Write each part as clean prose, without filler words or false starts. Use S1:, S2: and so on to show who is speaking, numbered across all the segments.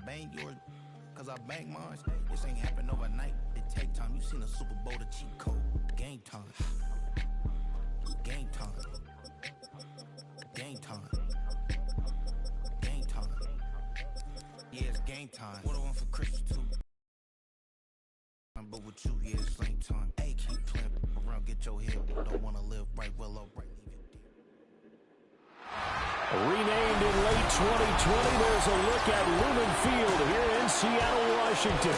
S1: bang yours because I bang mine. This ain't happen overnight. It take time. You seen a Super Bowl, the cheat code. Game time. Game time. Game time. Game time. Yeah, it's game time. What I want for Christmas too. But with you, yeah, it's same time. Hey, keep playing around, get your head. Don't wanna live right, well, all right.
S2: Renamed in late 2020, there's a look at Lumen Field here in Seattle, Washington.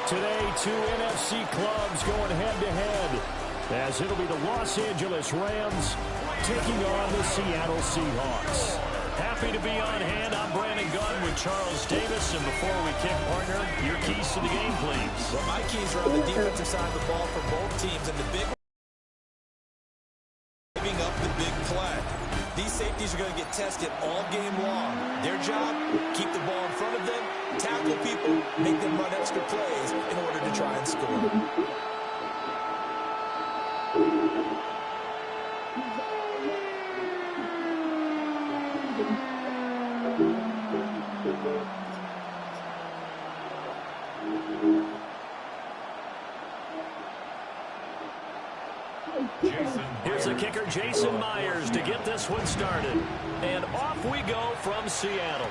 S2: Today, two NFC clubs going head-to-head, as it'll be the Los Angeles Rams taking on the Seattle Seahawks. Happy to be on hand. I'm Brandon Gunn with Charles Davis. And before we kick, partner, your keys to the game, please.
S3: Well, my keys are on the defensive side of the ball for both teams, and the big giving up the big play. These safeties are going to get tested all game long. Their job, keep the ball in front of them, tackle people, make them run extra plays in order to try and score.
S2: Here's the kicker, Jason Myers, to get this one started. And off we go from Seattle.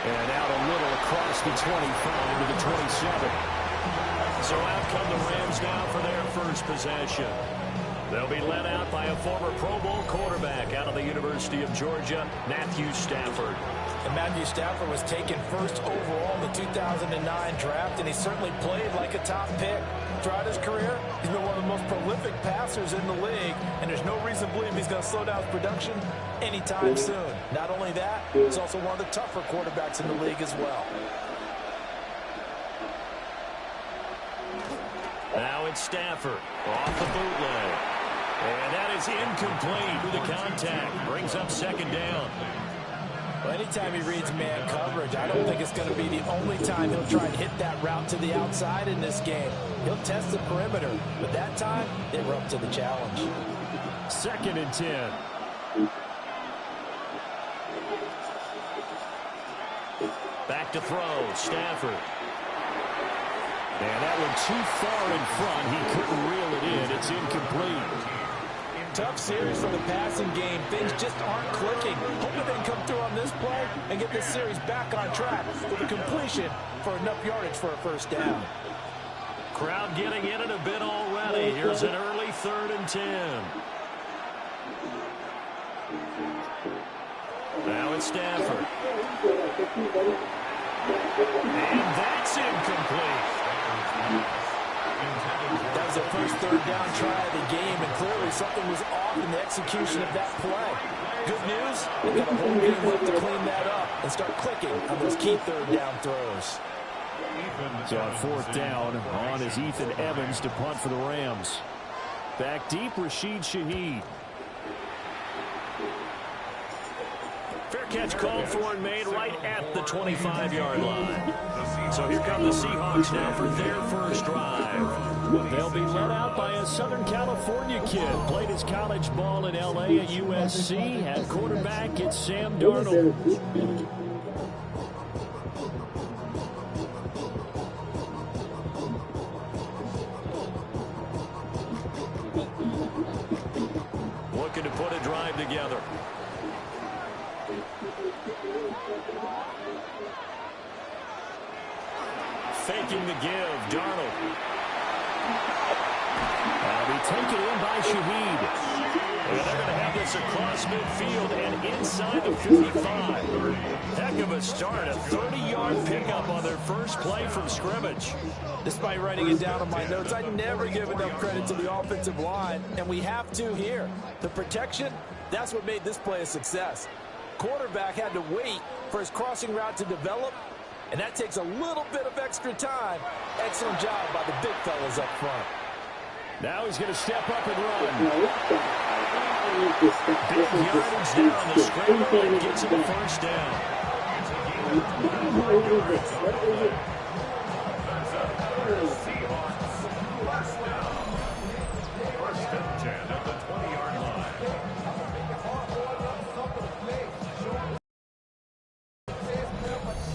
S2: And out a little across the 25 to the 27. So out come the Rams now for their first possession. They'll be led out by a former Pro Bowl quarterback out of the University of Georgia, Matthew Stafford.
S3: And Matthew Stafford was taken first overall in the 2009 draft, and he certainly played like a top pick. Throughout his career, he's been one of the most prolific passers in the league, and there's no reason to believe he's going to slow down his production anytime soon. Not only that, he's also one of the tougher quarterbacks in the league as well.
S2: Now it's Stafford off the bootleg. And that is incomplete with the contact. Brings up second down.
S3: Well, anytime he reads man coverage, I don't think it's going to be the only time he'll try and hit that route to the outside in this game. He'll test the perimeter, but that time, they were up to the challenge.
S2: 2nd and 10. Back to throw, Stafford. And that one too far in front. He couldn't reel it in. It's incomplete.
S3: Tough series for the passing game. Things just aren't clicking. Hoping they can come through on this play and get this series back on track with a completion for enough yardage for a first down.
S2: Crowd getting in it a bit already. Here's an early 3rd and 10. Now it's Stafford. And that's incomplete.
S3: That was the first 3rd down try of the game, and clearly something was off in the execution of that play. Good news, they've got a whole game left to clean that up and start clicking on those key 3rd down throws.
S2: So on 4th down, on is Ethan Evans to punt for the Rams. Back deep, Rashid Shaheed. Fair catch called for and made right at the 25-yard line. So here come the Seahawks now for their first drive. They'll be led out by a Southern California kid. Played his college ball in L.A. at USC. At quarterback, it's Sam Darnold. Looking to put a drive together. Faking the give, Darnold. That'll be taken in by Shaheed. And they're going to have this across midfield and inside the 55. Heck of a start, a 30-yard pickup on their first play from scrimmage.
S3: Despite writing it down on my notes, I never give enough credit to the offensive line, and we have to here. The protection, that's what made this play a success. Quarterback had to wait for his crossing route to develop, and that takes a little bit of extra time. Excellent job by the big fellas up front.
S2: Now he's going to step up and run. Big yardage there on the scramble and gets him a first down.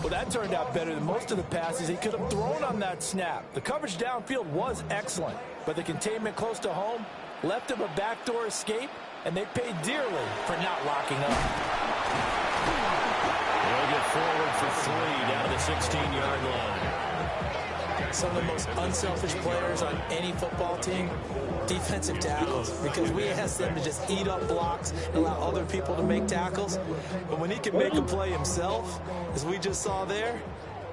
S3: Well, that turned out better than most of the passes he could have thrown on that snap. The coverage downfield was excellent, but the containment close to home left him a backdoor escape, and they paid dearly for not locking up.
S2: They'll get forward for 3 down to the 16-yard line.
S3: Some of the most unselfish players on any football team, defensive tackles, because we ask them to just eat up blocks and allow other people to make tackles. But when he can make a play himself, as we just saw there,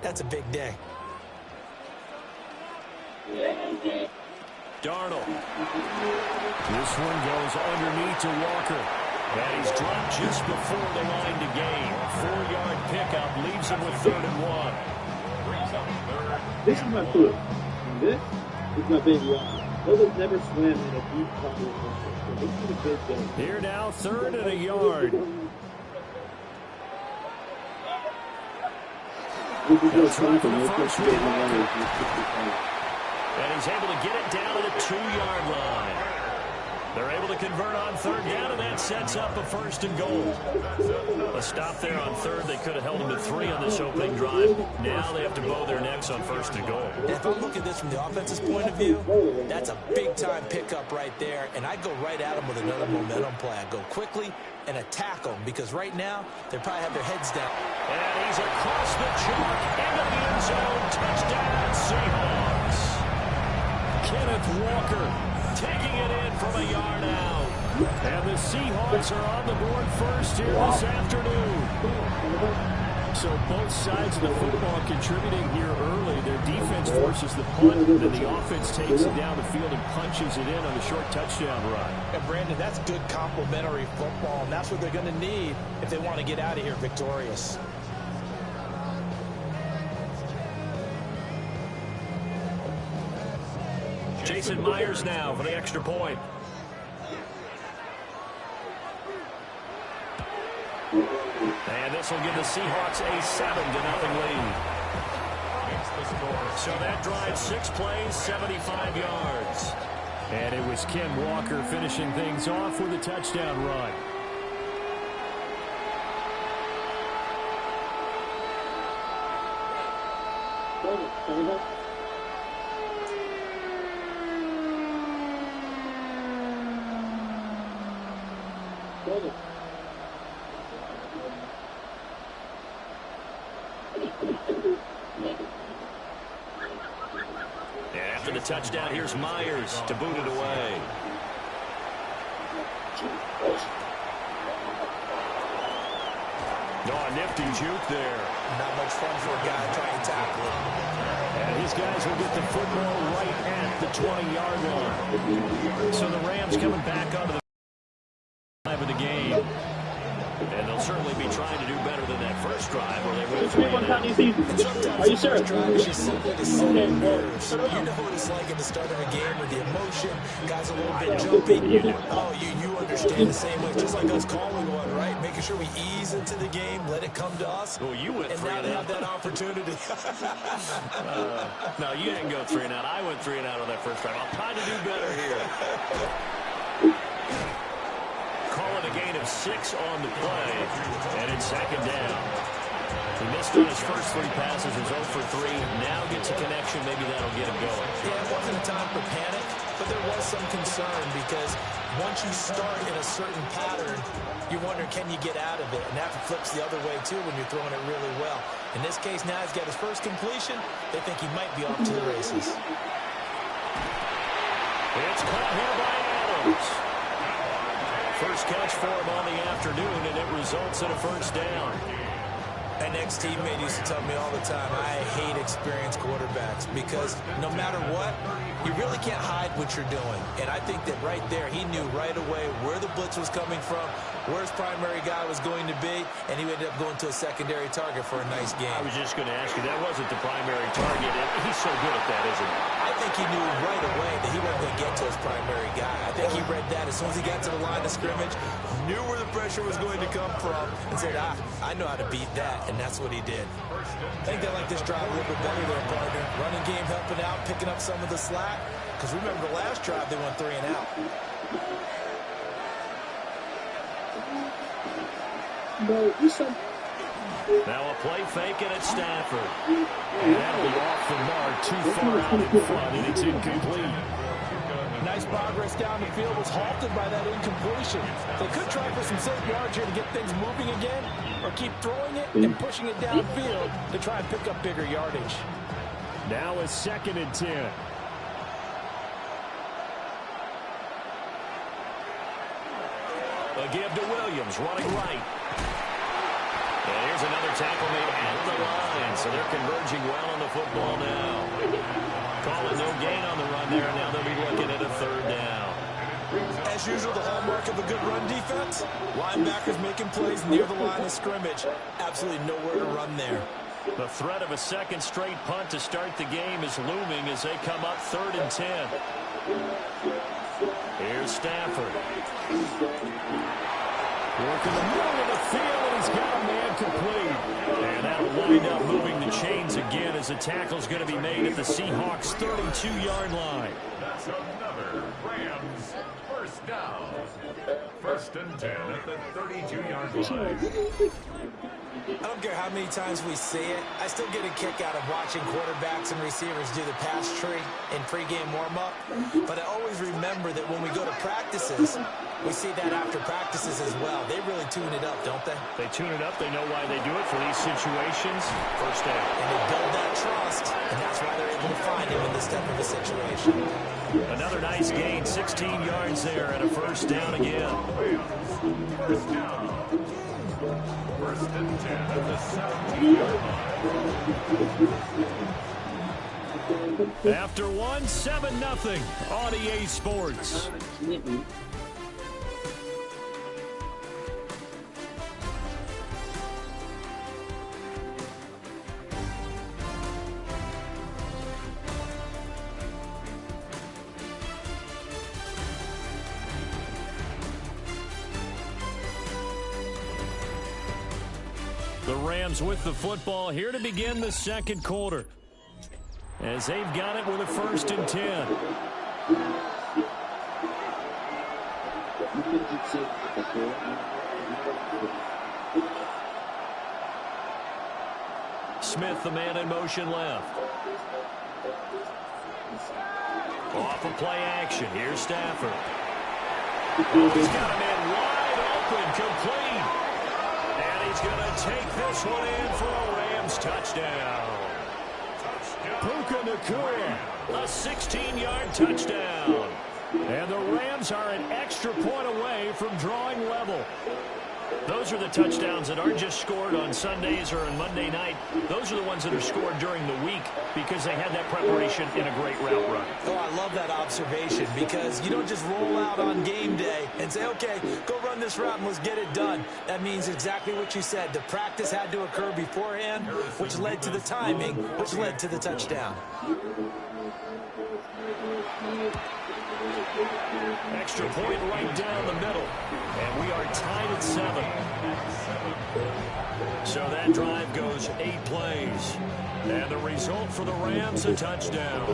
S3: that's a big day.
S2: Darnold. This one goes underneath to Walker. And he's dropped just before the line to gain. 4-yard pickup leaves him with 3rd and 1.
S4: This is my foot. And this is my big one. Those never swim in a deep pocket. So this is a good game.
S2: Here now, 3rd and a yard. That's right for the first one. And he's able to get it down to the 2-yard line. They're able to convert on 3rd down, and that sets up a 1st and goal. A stop there on 3rd. They could have held them to 3 on this opening drive. Now they have to bow their necks on 1st and goal.
S3: And if I look at this from the offense's point of view, that's a big-time pickup right there, and I'd go right at them with another momentum play. I'd go quickly and attack them, because right now they probably have their heads down.
S2: And he's across the chalk into the end zone. Touchdown, Seahawks. Kenneth Walker taking it in from a yard out. And the Seahawks are on the board first here this afternoon. So both sides of the football contributing here early. Their defense forces the punt, and then the offense takes it down the field and punches it in on the short touchdown run.
S3: And Brandon, that's good complementary football, and that's what they're going to need if they want to get out of here victorious.
S2: Jason Myers now for the extra point. And this will give the Seahawks a 7-0 lead. So that drive, 6 plays, 75 yards. And it was Ken Walker finishing things off with a touchdown run. After the touchdown, here's Myers to boot it away. Oh, a nifty juke there.
S3: Not much fun for a guy trying to tackle him.
S2: And these guys will get the football right at the 20-yard line. So the Rams coming back onto the drive of the game. And they'll certainly be trying to do better than that first drive where they went 3-0.
S4: Are you sure?
S3: It's just simply to set in nerves. You know what it's like at the start of a game with the emotion. Guys a little bit jumpy. You understand the same way. Just like us calling one, right? Making sure we ease into the game, let it come to us.
S2: Well, you went 3-0.
S3: And now they have that opportunity.
S2: No, you didn't go 3-0. I went 3-0 on that first drive. I'll try to do better here. Calling a gain of 6 on the play, and it's 2nd down. He missed on his first 3 passes, was 0 for 3. Now gets a connection. Maybe that'll get him going.
S3: Yeah, it wasn't a time for panic, but there was some concern because once you start in a certain pattern, you wonder, can you get out of it? And that flips the other way, too, when you're throwing it really well. In this case, now he's got his first completion. They think he might be off to the races.
S2: It's caught here by Adams. First catch for him on the afternoon, and it results in a 1st down.
S3: An ex-teammate used to tell me all the time, I hate experienced quarterbacks because no matter what, you really can't hide what you're doing. And I think that right there, he knew right away where the blitz was coming from, where his primary guy was going to be, and he ended up going to a secondary target for a nice game.
S2: I was just going to ask you, that wasn't the primary target. He's so good at that, isn't he?
S3: I think he knew right away that he wasn't going to get to his primary guy. I think he read that as soon as he got to the line of scrimmage, knew where the pressure was going to come from, and said, I know how to beat that, and that's what he did. I think they like this drive a little bit better there, partner. Running game helping out, picking up some of the slack, because remember the last drive they went 3 and out.
S4: No, you said
S2: Now a play fake, and it's Stafford. And that'll be off the mark, too far out in front, and it's incomplete.
S3: Nice progress down the field was halted by that incompletion. They could try for some safe yards here to get things moving again, or keep throwing it and pushing it downfield to try and pick up bigger yardage.
S2: Now a 2nd and 10. A give to Williams, running right. And here's another tackle made at the line, so they're converging well on the football now. Call it no gain on the run there, and now they'll be looking at a 3rd down.
S3: As usual, the hallmark of a good run defense, linebackers making plays near the line of scrimmage. Absolutely nowhere to run there.
S2: The threat of a 2nd straight punt to start the game is looming as they come up 3rd and 10. Here's Stafford. Working the middle of the field, and he's got a man complete. And that'll wind up moving the chains again as the tackle's going to be made at the Seahawks' 32-yard line.
S5: That's another Rams 1st down. 1st and 10 at the 32-yard line.
S3: I don't care how many times we see it. I still get a kick out of watching quarterbacks and receivers do the pass tree in pregame warm-up. But I always remember that when we go to practices, we see that after practices as well. They really tune it up, don't they?
S2: They tune it up. They know why they do it for these situations. 1st down.
S3: And they build that trust, and that's why they're able to find him in this type of a situation.
S2: Another nice gain, 16 yards there, and a 1st down again.
S5: 1st down. 1st and 10 at the 17-yard line.
S2: After 7-0 on EA Sports. The Rams with the football here to begin the 2nd quarter, as they've got it with a 1st and 10. Smith, the man in motion left. Off of play action. Here's Stafford. Oh, he's got a man wide open, complete. And he's going to take this one in for a Rams touchdown. Puka Nacua, a 16-yard touchdown. And the Rams are an extra point away from drawing level. Those are the touchdowns that aren't just scored on Sundays or on Monday night. Those are the ones that are scored during the week because they had that preparation in a great route run.
S3: Oh, I love that observation because you don't just roll out on game day and say, okay, go run this route and let's get it done. That means exactly what you said. The practice had to occur beforehand, which led to the timing, which led to the touchdown.
S2: Extra point right down the middle. And we are tied at 7. So that drive goes 8 plays. And the result for the Rams, a touchdown.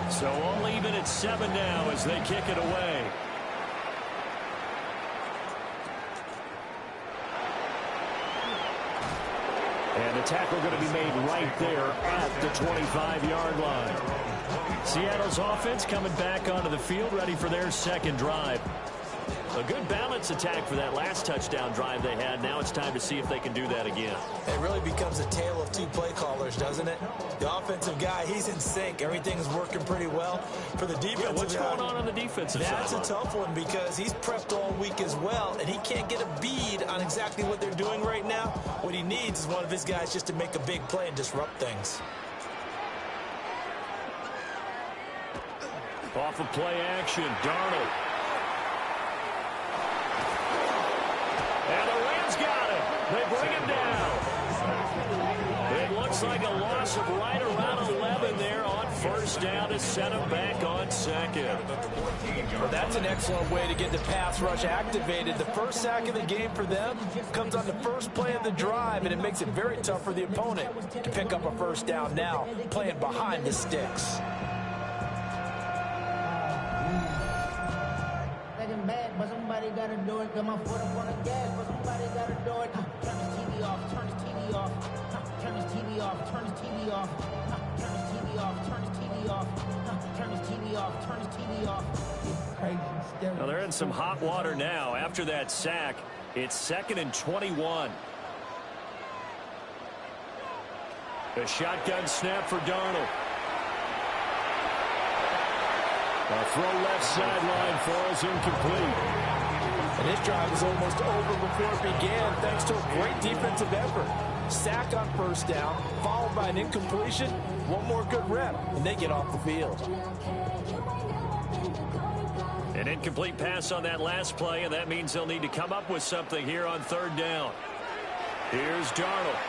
S2: So all even at 7 now as they kick it away. And the tackle going to be made right there at the 25-yard line. Seattle's offense coming back onto the field, ready for their 2nd drive. A good balance attack for that last touchdown drive they had. Now it's time to see if they can do that again.
S3: It really becomes a tale of 2 play callers, doesn't it? The offensive guy, he's in sync. Everything's working pretty well. For the defensive guy,
S2: what's going on the defensive side?
S3: That's a tough one because he's prepped all week as well, and he can't get a bead on exactly what they're doing right now. What he needs is one of his guys just to make a big play and disrupt things.
S2: Off of play action, Darnold. And the Rams got it. They bring him down. It looks looks like a loss of right around 11 there on first down to set him back on second.
S3: Well, that's an excellent way to get the pass rush activated. The first sack of the game for them comes on the first play of the drive, and it makes it very tough for the opponent to pick up a first down now, playing behind the sticks.
S6: Bad, but somebody gotta do it. Got my foot up on the gas, but somebody gotta do it. Turn his TV off, turn his TV off. Turn his TV off, turn his TV off. Turn his TV off, turn his TV off. Turn his TV off, turn his TV off. Crazy.
S2: Well, they're in some hot water now. After that sack, it's 2nd and 21. A shotgun snap for Darnold. A throw left sideline for us, incomplete.
S3: And this drive was almost over before it began, thanks to a great defensive effort. Sack on first down, followed by an incompletion. One more good rep, and they get off the field.
S2: An incomplete pass on that last play, and that means they'll need to come up with something here on third down. Here's Darnold.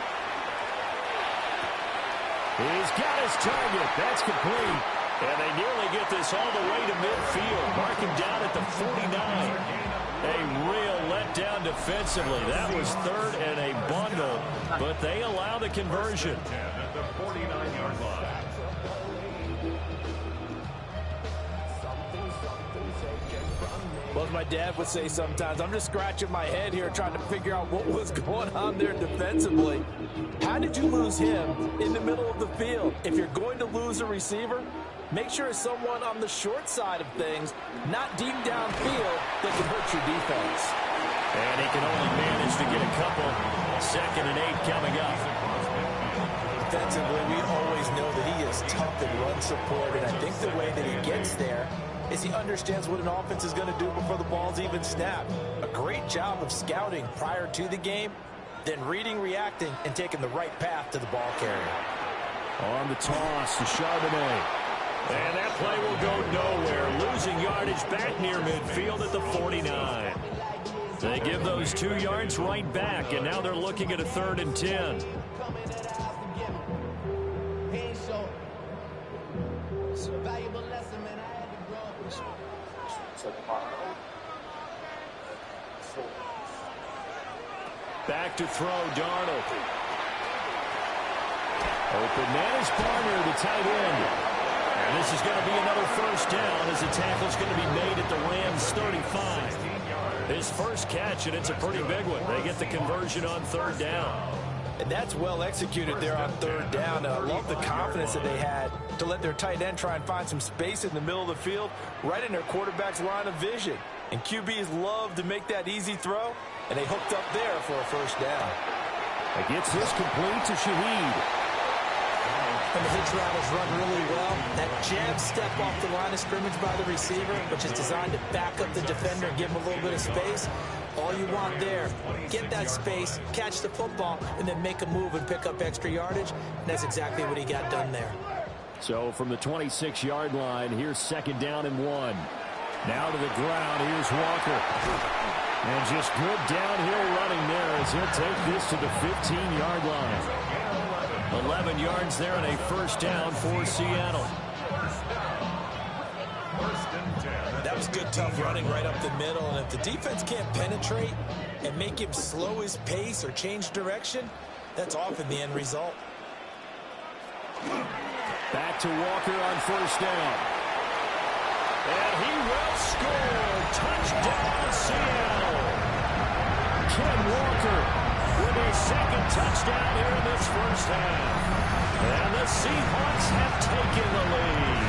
S2: He's got his target. That's complete. And they nearly get this all the way to midfield. Marking down at the 49. A real letdown defensively. That was 3rd and a bundle, but they allow the conversion.
S5: At the 49-yard line.
S3: Well, as my dad would say sometimes, I'm just scratching my head here trying to figure out what was going on there defensively. How did you lose him in the middle of the field? If you're going to lose a receiver, make sure it's someone on the short side of things, not deep downfield, that can hurt your defense.
S2: And he can only manage to get a couple. 2nd and 8 coming up.
S3: Defensively, we always know that he is tough in run support, and I think the way that he gets there is he understands what an offense is going to do before the ball's even snapped. A great job of scouting prior to the game, then reading, reacting, and taking the right path to the ball carrier.
S2: On the toss to Charbonnet. And that play will go nowhere. Losing yardage back near midfield at the 49. They give those 2 yards right back, and now they're looking at a 3rd and 10. Back to throw, Darnold. Open man is Barner, the tight end. And this is going to be another first down as the tackle's going to be made at the Rams' 35. His first catch, and it's a pretty big one. They get the conversion on 3rd down.
S3: And that's well executed there on 3rd down. And I love the confidence that they had to let their tight end try and find some space in the middle of the field, right in their quarterback's line of vision. And QBs love to make that easy throw, and they hooked up there for a first down.
S2: It gets this complete to Shaheed.
S6: And the hitch route is run really well. That jab step off the line of scrimmage by the receiver, which is designed to back up the defender and give him a little bit of space. All you want there, get that space, catch the football, and then make a move and pick up extra yardage. And that's exactly what he got done there.
S2: So from the 26-yard line, here's 2nd down and 1. Now to the ground, here's Walker. And just good downhill running there as he'll take this to the 15-yard line. 11 yards there and a first down for Seattle.
S3: That was good, tough running right up the middle. And if the defense can't penetrate and make him slow his pace or change direction, that's often the end result.
S2: Back to Walker on first down. And he will score. Touchdown, Seattle. Ken Walker with his 2nd touchdown here in this first half. And the Seahawks have taken the lead.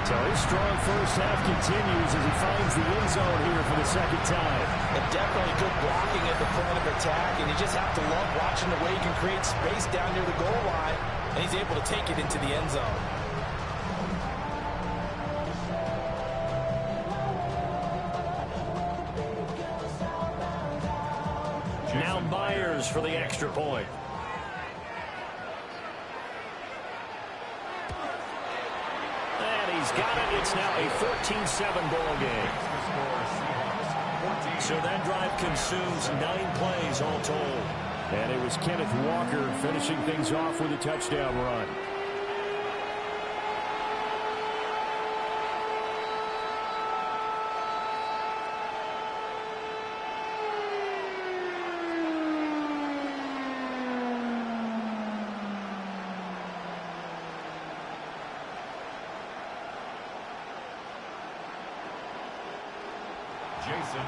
S2: So his strong first half continues as he finds the end zone here for the 2nd time.
S3: And definitely good blocking at the point of attack, and you just have to love watching the way he can create space down near the goal line, and he's able to take it into the end zone.
S2: Now Myers for the extra point. And he's got it. It's now a 14-7 ball game. So that drive consumes 9 plays all told. And it was Kenneth Walker finishing things off with a touchdown run.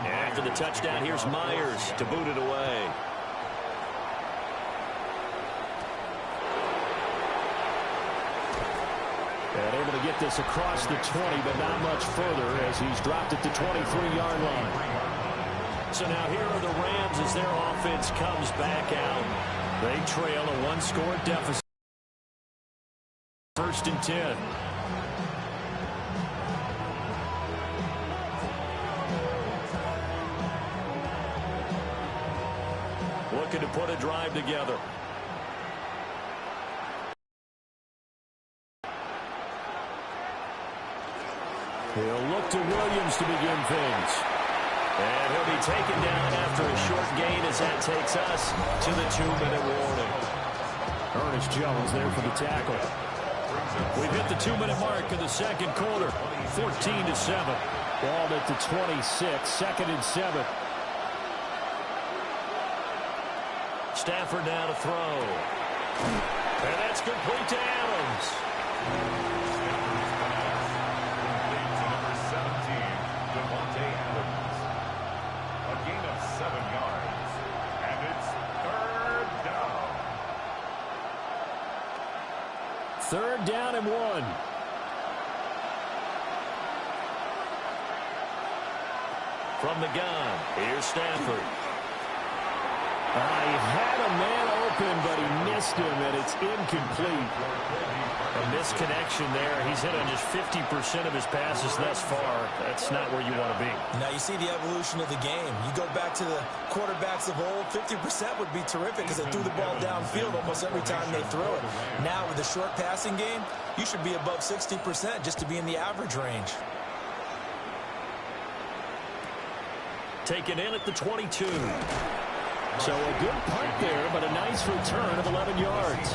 S2: After the touchdown, here's Myers to boot it away. And able to get this across the 20, but not much further as he's dropped at the 23-yard line. So now here are the Rams as their offense comes back out. They trail a one-score deficit. 1st and 10. Looking to put a drive together. He'll look to Williams to begin things. And he'll be taken down after a short gain as that takes us to the 2-minute warning. Ernest Jones there for the tackle. We've hit the 2-minute mark of the second quarter. 14-7. Ball at the 26, 2nd and 7. Stafford now to throw. And that's complete to Adams.
S5: Number 17, Devontae Adams. A gain of 7 yards. And it's 3rd down.
S2: 3rd down and 1. From the gun, here's Stafford. He had a man open, but he missed him, and it's incomplete. A misconnection there. He's hit on just 50% of his passes thus far. That's not where you want to be.
S6: Now you see the evolution of the game. You go back to the quarterbacks of old, 50% would be terrific because they threw the ball downfield almost every time they throw it. Now with the short passing game, you should be above 60% just to be in the average range.
S2: Taken in at the 22. So a good punt there, but a nice return of 11 yards.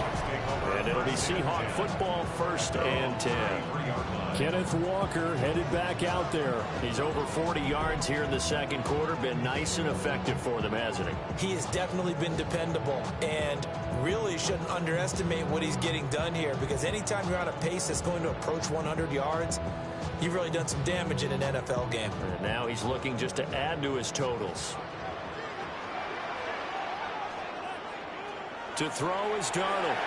S2: And it'll be Seahawk football, 1st and 10. Kenneth Walker headed back out there. He's over 40 yards here in the second quarter. Been nice and effective for them, hasn't he?
S6: He has definitely been dependable and really shouldn't underestimate what he's getting done here because anytime you're on a pace that's going to approach 100 yards, you've really done some damage in an NFL game.
S2: And now he's looking just to add to his totals. To throw is Darnold.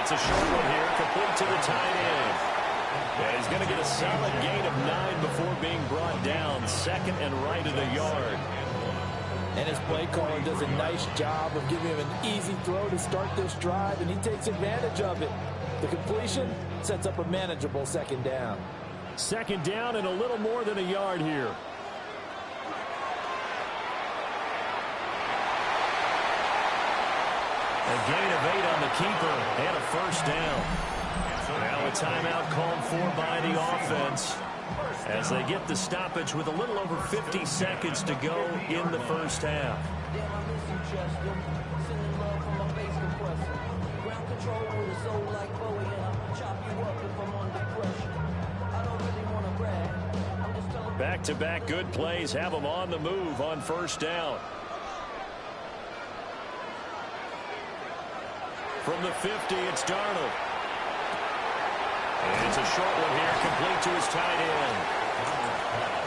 S2: It's a short one here, complete to the tight end. And he's going to get a solid gain of 9 before being brought down. 2nd and right at a yard.
S6: And his play caller does a nice job of giving him an easy throw to start this drive, and he takes advantage of it. The completion sets up a manageable 2nd down.
S2: 2nd down and a little more than a yard here. A gain of 8 on the keeper and a 1st down. Now a timeout called for by the offense as they get the stoppage with a little over 50 seconds to go in the first half. Back-to-back good plays have them on the move on 1st down. From the 50, it's Darnold. And it's a short one here, complete to his tight end.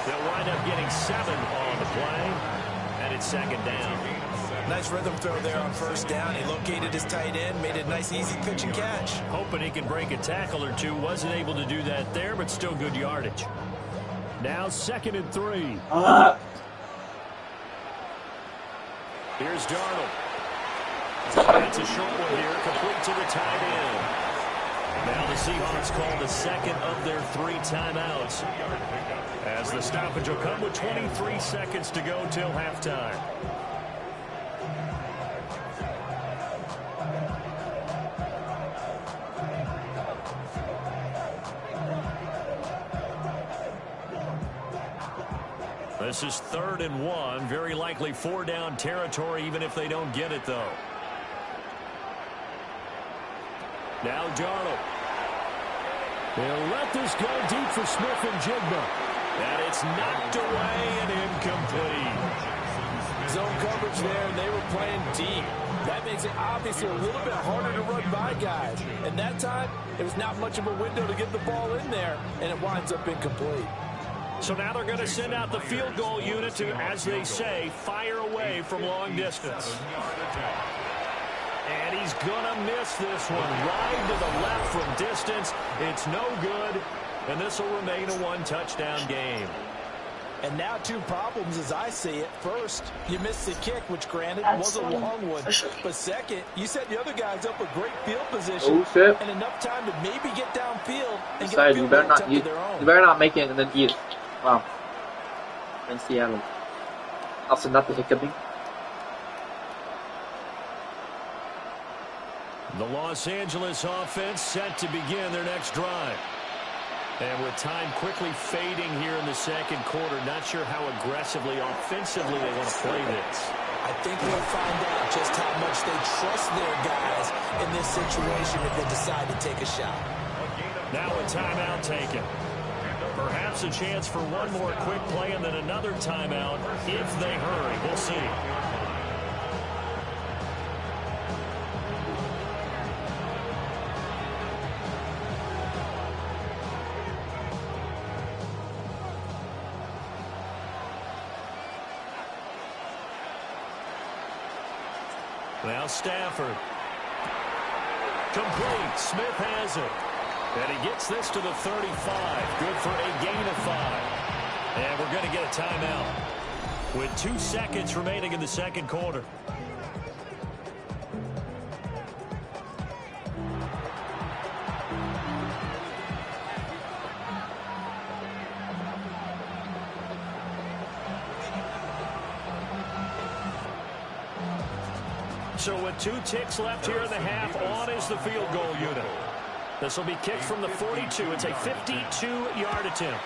S2: They'll wind up getting 7 on the play, and it's 2nd down.
S6: Nice rhythm throw there on 1st down. He located his tight end, made a nice easy pitch and catch.
S2: Hoping he can break a tackle or two. Wasn't able to do that there, but still good yardage. Now 2nd and 3. Here's Darnold. It's a short one here, complete to the tight end. Now the Seahawks call the 2nd of their 3 timeouts, as the stoppage will come with 23 seconds to go till halftime. This is 3rd and 1. Very likely 4-down territory, even if they don't get it, though. Now Darnold. They'll let this go deep for Smith and Jigba. And it's knocked away and incomplete.
S3: Zone coverage there, and they were playing deep. That makes it obviously a little bit harder to run by guys. And that time, it was not much of a window to get the ball in there, and it winds up incomplete.
S2: So now they're going to send out the field goal unit to, as they say, fire away from long distance. And he's going to miss this one. Right to the left from distance. It's no good, and this will remain a 1-touchdown game.
S3: And now 2 problems as I see it. First, you missed the kick, which granted was a long one. But second, you set the other guys up with great field position and enough time to maybe get downfield and get a field goal attempt of their own.
S7: You better not make it and then eat. Wow. In Seattle. Also not the hiccuping.
S2: The Los Angeles offense set to begin their next drive. And with time quickly fading here in the second quarter, not sure how aggressively, offensively they want to play this.
S6: I think we'll find out just how much they trust their guys in this situation if they decide to take a shot.
S2: Now a timeout taken. Perhaps a chance for one more quick play and then another timeout if they hurry. We'll see. Now Stafford. Complete. Smith has it. And he gets this to the 35. Good for a gain of 5. And we're going to get a timeout with 2 seconds remaining in the second quarter. So with 2 ticks left here in the half, on is the field goal unit. This will be kicked from the 42. It's a 52-yard attempt.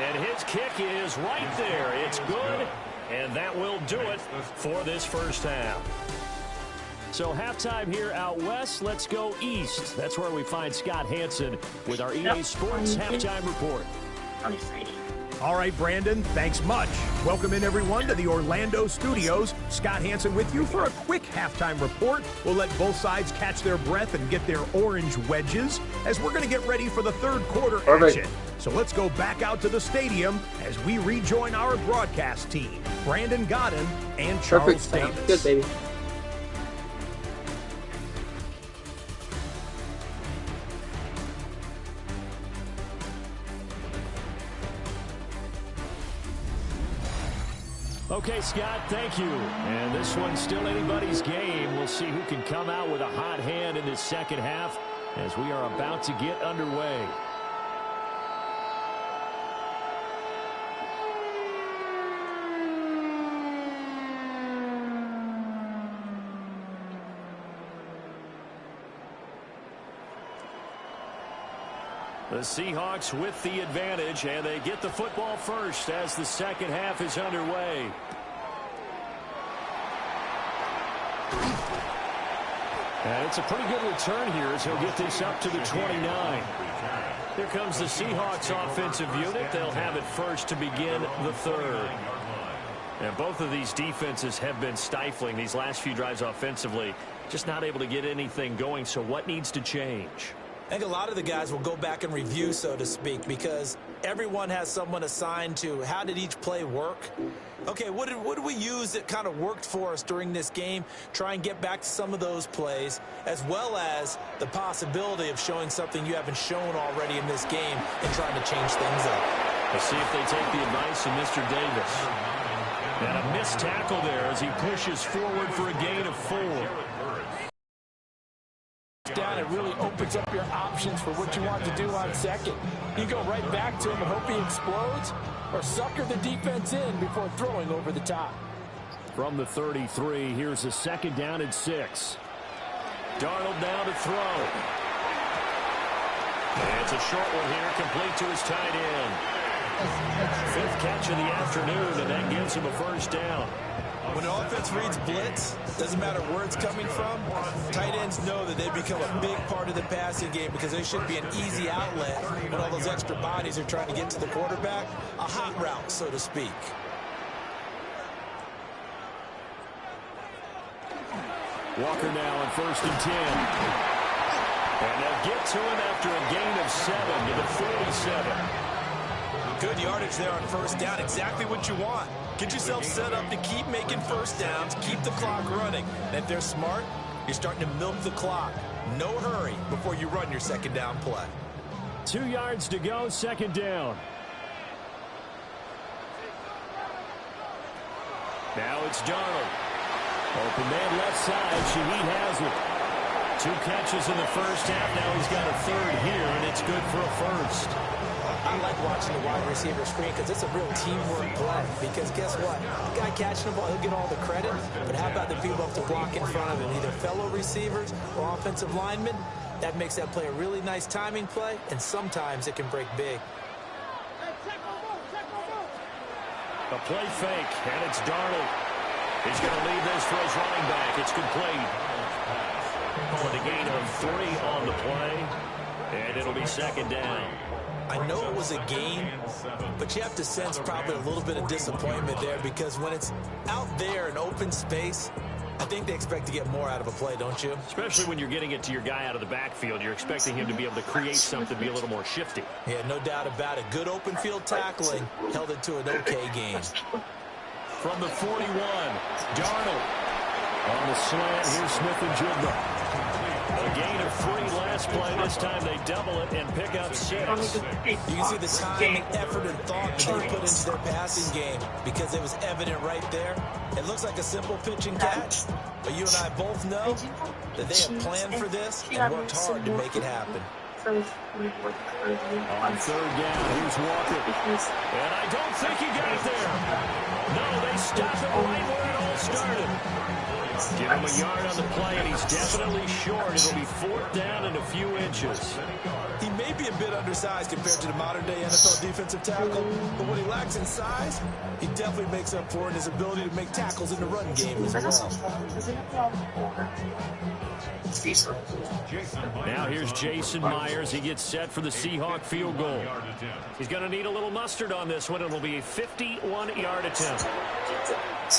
S2: And his kick is right there. It's good, and that will do it for this first half. So halftime here out west. Let's go east. That's where we find Scott Hansen with our EA Sports Halftime Report.
S8: All right, Brandon, thanks much. Welcome in, everyone, to the Orlando studios. Scott Hansen with you for a quick halftime report. We'll let both sides catch their breath and get their orange wedges as we're going to get ready for the third quarter action. So let's go back out to the stadium as we rejoin our broadcast team, Brandon Godden and Charles Davis.
S7: Good, baby.
S2: Okay, Scott, thank you. And this one's still anybody's game. We'll see who can come out with a hot hand in this second half as we are about to get underway. The Seahawks with the advantage, and they get the football first as the second half is underway. And it's a pretty good return here as he'll get this up to the 29. Here comes the Seahawks offensive unit. They'll have it first to begin the third. And both of these defenses have been stifling these last few drives offensively. Just not able to get anything going, so what needs to change?
S6: I think a lot of the guys will go back and review, so to speak, because everyone has someone assigned to how did each play work. Okay, what did we use that kind of worked for us during this game? Try and get back to some of those plays, as well as the possibility of showing something you haven't shown already in this game and trying to change things up.
S2: Let's see if they take the advice of Mr. Davis. And a missed tackle there as he pushes forward for a gain of 4.
S3: Down, it really opens up your options for what you want to do on second. You go right back to him and hope he explodes, or sucker the defense in before throwing over the top.
S2: From the 33, here's a 2nd down and 6. Darnold now to throw. And it's a short one here, complete to his tight end. Fifth catch of the afternoon, and that gives him a first down.
S3: When an offense reads blitz, doesn't matter where it's coming from, tight ends know that they become a big part of the passing game because they should be an easy outlet when all those extra bodies are trying to get to the quarterback. A hot route, so to speak.
S2: Walker now on 1st and 10. And they'll get to him after a gain of 7 to the 47.
S3: Good yardage there on first down. Exactly what you want. Get yourself set up to keep making first downs, keep the clock running. And if they're smart, you're starting to milk the clock. No hurry before you run your second down play.
S2: 2 yards to go, second down. Now it's Darnold. Open man left side. Shaheed has it. 2 catches in the first half. Now he's got a third here, and it's good for a first.
S6: I like watching the wide receiver screen because it's a real teamwork play. Because guess what? The guy catching the ball, he'll get all the credit. But how about the people up to block in front of him? Either fellow receivers or offensive linemen. That makes that play a really nice timing play, and sometimes it can break big.
S2: A play fake, and it's Darnold. He's going to leave this for his running back. It's complete. Calling a gain of 3 on the play, and it'll be second down.
S3: I know it was a gain, but you have to sense probably a little bit of disappointment there because when it's out there in open space, I think they expect to get more out of a play, don't you?
S2: Especially when you're getting it to your guy out of the backfield. You're expecting him to be able to create something, be a little more shifty.
S3: Yeah, no doubt about it. Good open field tackling held it to an okay gain.
S2: From the 41, Darnold. On the slant, here's Smith and Jigba. A gain of 3 last play. This time they double it and pick up 6.
S3: You can see the time, effort, and thought that they put into their passing game because it was evident right there. It looks like a simple pitch and catch, but you and I both know that they have planned for this and worked hard to make it happen.
S2: On 3rd down, here's Walker. And I don't think he got there. No, they stopped it right where it all started. Give him a yard on the play, and he's definitely short. It'll be 4th down and a few inches.
S3: He may be a bit undersized compared to the modern-day NFL defensive tackle, but what he lacks in size, he definitely makes up for in his ability to make tackles in the run game as well.
S2: Now here's Jason Myers. He gets set for the Seahawk field goal. He's going to need a little mustard on this one. It'll be a 51-yard attempt.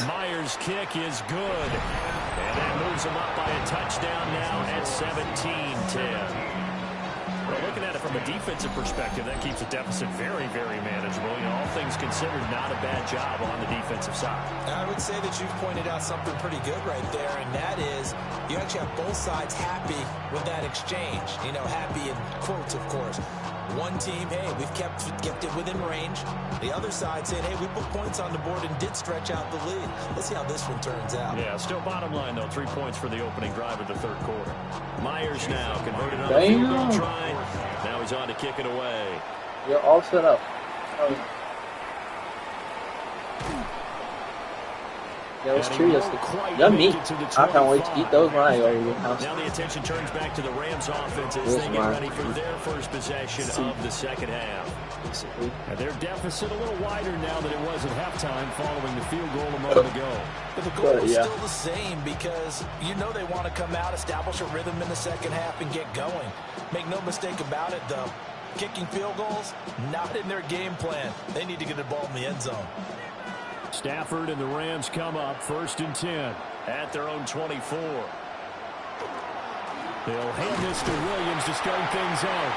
S2: Myers' kick is good. And that moves him up by a touchdown now at 17-10. Well, looking at it from a defensive perspective, that keeps the deficit very, very manageable. You know, all things considered, not a bad job on the defensive side.
S3: I would say that you've pointed out something pretty good right there, and that is you actually have both sides happy with that exchange. You know, happy in quotes, of course. One team, hey, we've kept it within range. The other side saying, hey, we put points on the board and did stretch out the lead. Let's see how this one turns out.
S2: Yeah, still bottom line, though. 3 points for the opening drive of the 3rd quarter. Myers now converted on the field goal try. Now he's on to kick it away.
S7: You're all set up. Those Cheerios look yummy. I can't wait to eat those when I go to your house.
S2: Now the attention turns back to the Rams offense as they get ready for their first possession of the second half. And their deficit a little wider now than it was at halftime following the field goal a moment ago.
S3: But the goal is still the same because you know they want to come out, establish a rhythm in the second half, and get going. Make no mistake about it, though. Kicking field goals, not in their game plan. They need to get the ball in the end zone.
S2: Stafford and the Rams come up 1st and 10 at their own 24. They'll hand this to Williams to start things out.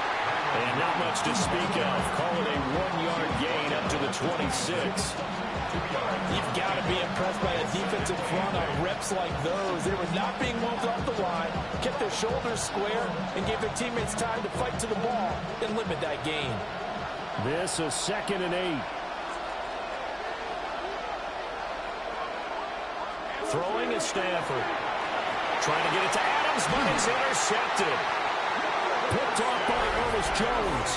S2: And not much to speak of. Call it a 1-yard gain up to the 26.
S3: You've got to be impressed by a defensive front on reps like those. They were not being moved off the line, kept their shoulders square, and gave their teammates time to fight to the ball and limit that gain.
S2: This is 2nd and 8. Throwing is Stafford. Trying to get it to Adams, but it's intercepted. Picked off by Ernest Jones.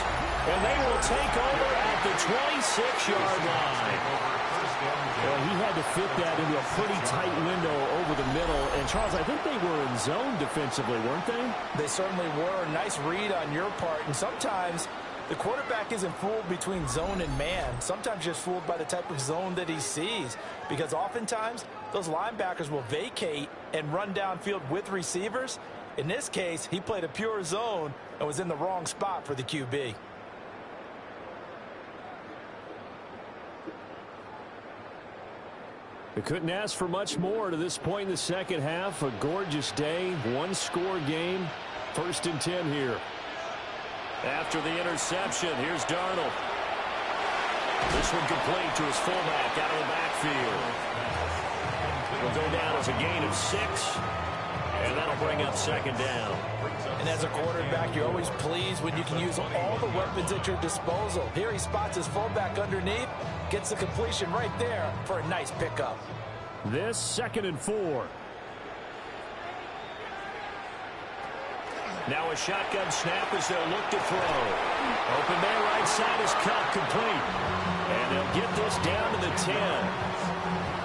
S2: And they will take over at the 26-yard line. Well, he had to fit that into a pretty tight window over the middle. And, Charles, I think they were in zone defensively, weren't they?
S3: They certainly were. Nice read on your part. And sometimes
S6: The quarterback isn't fooled between zone and man. Sometimes just fooled by the type of zone that he sees. Because oftentimes, those linebackers will vacate and run downfield with receivers. In this case, he played a pure zone and was in the wrong spot for the QB.
S2: We couldn't ask for much more to this point in the second half. A gorgeous day, one-score game. 1st and 10 here. After the interception, here's Darnold. This one complete to his fullback out of the backfield. It'll go down as a gain of 6, and that'll bring up 2nd down.
S6: And as a quarterback, you're always pleased when you can use all the weapons at your disposal. Here he spots his fullback underneath, gets the completion right there for a nice pickup.
S2: This 2nd and 4. Now a shotgun snap as they'll look to throw. Open man right side is cut complete. And they'll get this down to the 10.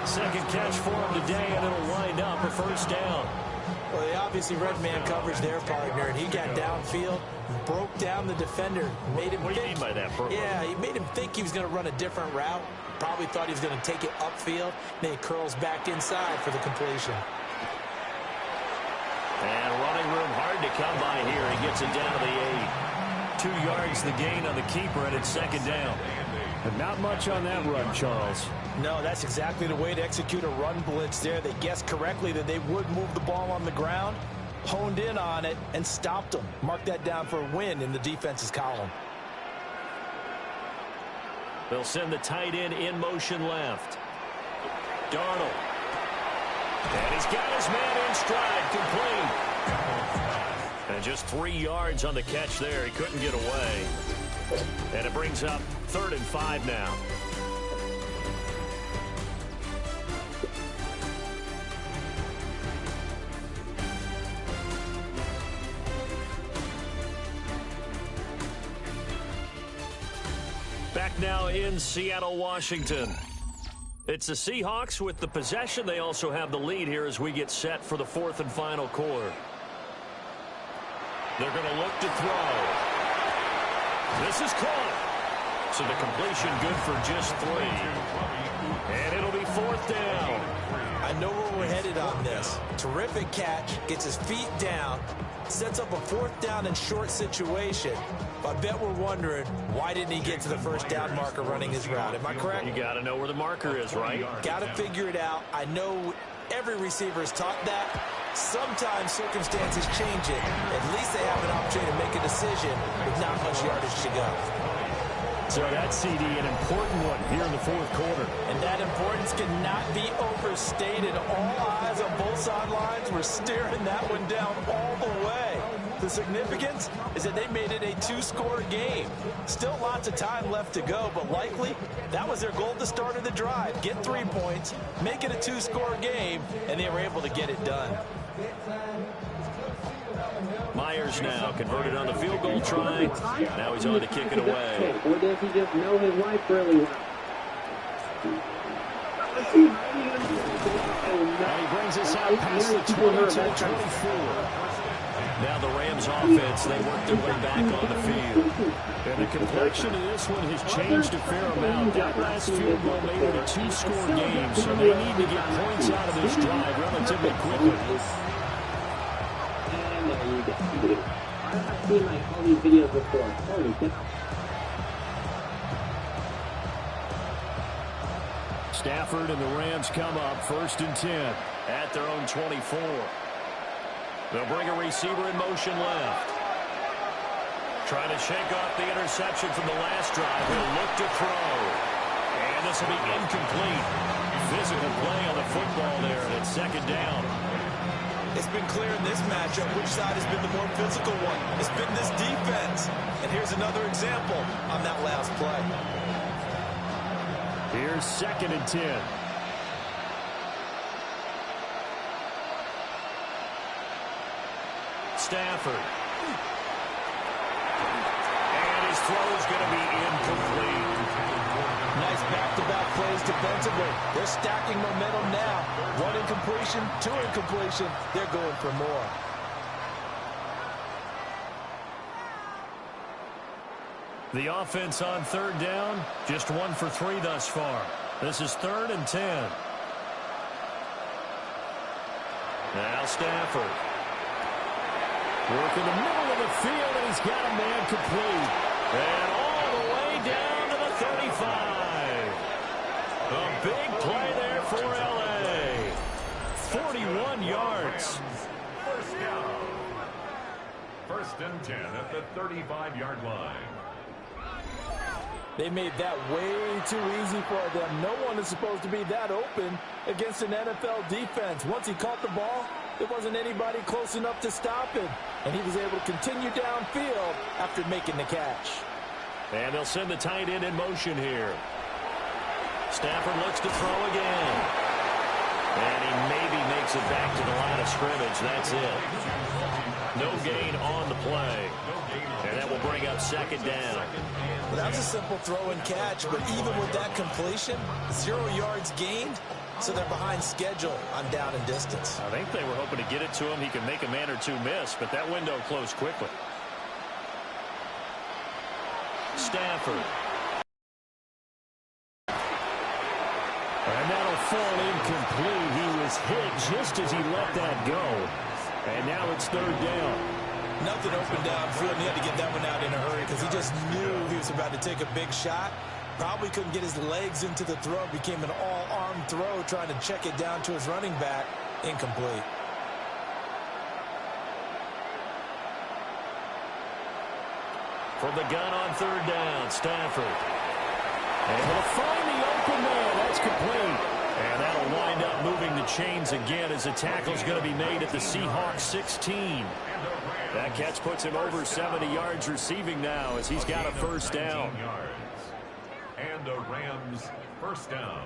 S2: Second catch for him today, and it'll wind up a 1st down.
S6: Well, they obviously read man coverage their partner, and he got downfield, broke down the defender, made him
S2: What do you mean by that, Bro?
S6: Yeah, he made him think he was going to run a different route. Probably thought he was going to take it upfield. Then he curls back inside for the completion.
S2: And running room hard to come by here. He gets it down to the 8. 2 yards the gain on the keeper, and it's 2nd down. But not much on that run, Charles.
S6: No, that's exactly the way to execute a run blitz there. They guessed correctly that they would move the ball on the ground, honed in on it, and stopped them. Mark that down for a win in the defense's column.
S2: They'll send the tight end in motion left. Darnold. And he's got his man in stride, complete. And just 3 yards on the catch there. He couldn't get away. And it brings up 3rd and 5 now. Back now in Seattle, Washington. It's the Seahawks with the possession. They also have the lead here as we get set for the 4th and final quarter. They're going to look to throw. This is caught. So the completion good for just 3. And it'll be 4th down.
S6: I know where we're headed on this. Terrific catch, gets his feet down, sets up a 4th down and short situation. I bet we're wondering, why didn't he get to the 1st down marker running his route? Am I correct?
S2: You got to know where the marker is, right?
S6: Got to figure it out. I know every receiver is taught that. Sometimes circumstances change it. At least they have an opportunity to make a decision with not much yardage to go.
S2: So that CD, an important one here in the 4th quarter.
S6: And that importance cannot be overstated. All eyes on both sidelines were staring that one down all the way. The significance is that they made it a 2-score game. Still lots of time left to go, but likely that was their goal at the start of the drive. Get 3 points, make it a 2-score game, and they were able to get it done.
S2: Myers now converted on the field goal try. Now he's on to kick it away.
S4: Or does he just know his wife really well?
S2: And he brings us out past the 20 to the 24. Now the Rams offense, they work their way back on the field. And the complexion of this one has changed a fair amount. That last field goal made it a 2-score game, so they need to get points out of this drive relatively quickly.
S4: I've seen like all these videos before. Holy cow.
S2: Stafford and the Rams come up 1st and 10 at their own 24. They'll bring a receiver in motion left. Trying to shake off the interception from the last drive. He'll look to throw. And this will be incomplete. Physical play on the football there, and it's 2nd down.
S6: It's been clear in this matchup which side has been the more physical one. It's been this defense. And here's another example on that last play.
S2: Here's 2nd and 10. Stafford. And his throw is going to be incomplete.
S6: Nice back-to-back plays defensively. They're stacking momentum now. 1 incompletion, 2 incompletion. They're going for more.
S2: The offense on third down, just 1 for 3 thus far. This is 3rd and 10. Now Stafford. Work in the middle of the field, and he's got a man complete. And all the way down to the 35. A big play there for L.A. 41 yards.
S5: First down. 1st and 10 at the 35-yard line.
S3: They made that way too easy for them. No one is supposed to be that open against an NFL defense. Once he caught the ball, there wasn't anybody close enough to stop him. And he was able to continue downfield after making the catch.
S2: And they'll send the tight end in motion here. Stafford looks to throw again. And he maybe makes it back to the line of scrimmage. That's it. No gain on the play. And that will bring up 2nd down.
S6: Well, that was a simple throw and catch, but even with that completion, 0 yards gained, so they're behind schedule on down and distance.
S2: I think they were hoping to get it to him. He could make a man or two miss, but that window closed quickly. Stafford. And that'll fall incomplete. He was hit just as he let that go. And now it's 3rd down.
S6: Nothing open downfield, and he had to get that one out in a hurry because he just knew he was about to take a big shot. Probably couldn't get his legs into the throw. Became an all-arm throw trying to check it down to his running back. Incomplete.
S2: From the gun on 3rd down, Stafford. Able to find the open man. That's complete. And that'll wind up moving the chains again as the tackle's going to be made at the Seahawks 16. That catch puts him over 70 yards receiving now as he's got a 1st down.
S5: And a Rams 1st down.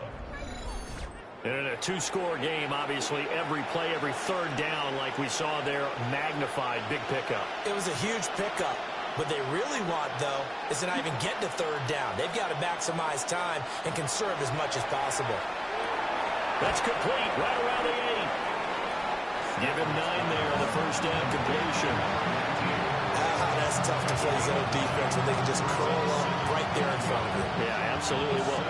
S2: In a 2-score game, obviously, every play, every 3rd down, like we saw there, magnified. Big pickup.
S6: It was a huge pickup. What they really want, though, is to not even get to 3rd down. They've got to maximize time and conserve as much as possible.
S2: That's complete right around the 8. Give him 9 there on the 1st down completion.
S6: That's tough to play zone defense when they can just curl up right there in front of you.
S2: Yeah, absolutely. Well,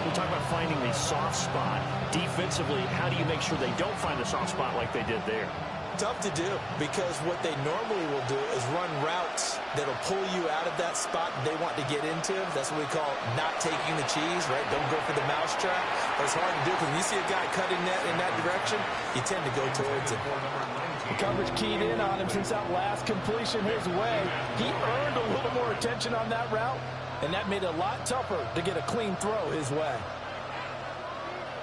S2: we talk about finding the soft spot. Defensively, how do you make sure they don't find the soft spot like they did there?
S6: Tough to do because what they normally will do is run routes that'll pull you out of that spot they want to get into. That's what we call not taking the cheese, right? Don't go for the mousetrap. But it's hard to do because when you see a guy cutting that in that direction, you tend to go towards it.
S3: The coverage keyed in on him since that last completion his way. He earned a little more attention on that route, and that made it a lot tougher to get a clean throw his way.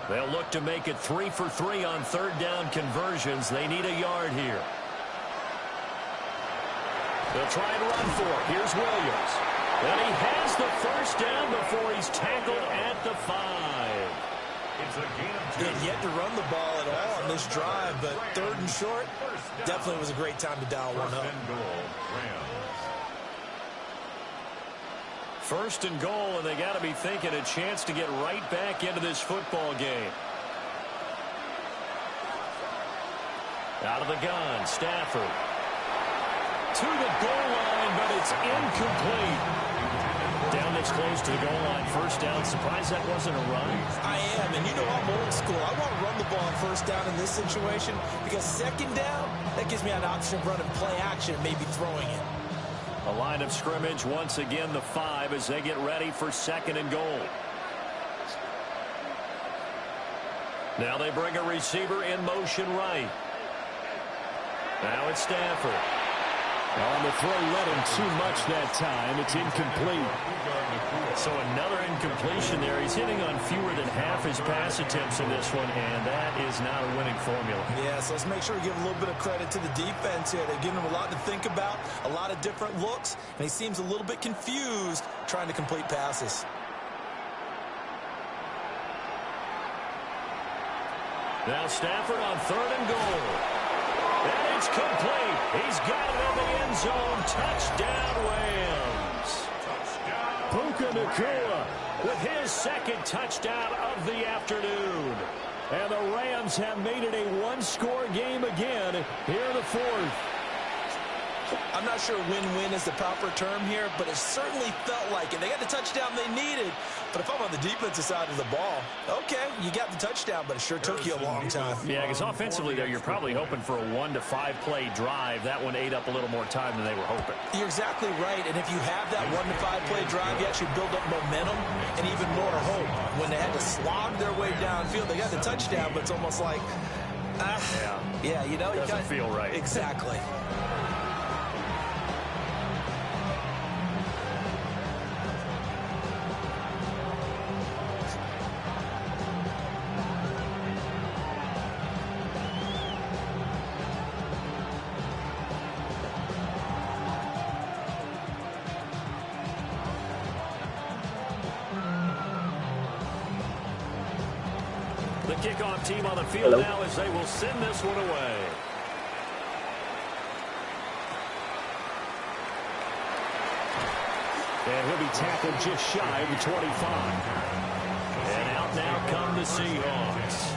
S2: They'll look to make it 3 for 3 on 3rd down conversions. They need a yard here. They'll try and run for it. Here's Williams. And he has the 1st down before he's tackled at the 5.
S5: It's a gain of 2.
S6: He had yet to run the ball at all on this drive, but 3rd and short definitely was a great time to dial one up.
S2: 1st and goal, and they got to be thinking a chance to get right back into this football game. Out of the gun, Stafford. To the goal line, but it's incomplete. Down this close to the goal line, 1st down. Surprised that wasn't a run?
S6: I am, and you know I'm old school. I want to run the ball on 1st down in this situation because 2nd down, that gives me an option of running play action, maybe throwing it.
S2: A line of scrimmage, once again the 5 as they get ready for 2nd and goal. Now they bring a receiver in motion right. Now it's Stafford.
S8: On the throw, let him too much that time. It's incomplete.
S2: So another incompletion there. He's hitting on fewer than half his pass attempts in this one, and that is not a winning formula.
S6: Yeah, so let's make sure we give a little bit of credit to the defense here. They've given him a lot to think about, a lot of different looks, and he seems a little bit confused trying to complete passes.
S2: Now Stafford on 3rd and goal. And it's complete. He's got it in the end zone. Touchdown, Rams. Puka Nacua with his 2nd touchdown of the afternoon. And the Rams have made it a 1-score game again here in the 4th.
S6: I'm not sure win-win is the proper term here, but it certainly felt like it. They got the touchdown they needed, but if I'm on the defensive side of the ball, okay, you got the touchdown, but it sure took you a long time.
S2: Yeah, because offensively, though, you're probably hoping for a 1 to 5 play drive. That one ate up a little more time than they were hoping.
S6: You're exactly right, and if you have that 1 to 5 play drive, you actually build up momentum and even more hope. When they had to slog their way downfield, they got the touchdown, but it's almost like, yeah, you know,
S2: doesn't feel right.
S6: Exactly.
S2: The kickoff team on the field now as they will send this one away. And he'll be tackled just shy of the 25. And out now come the Seahawks.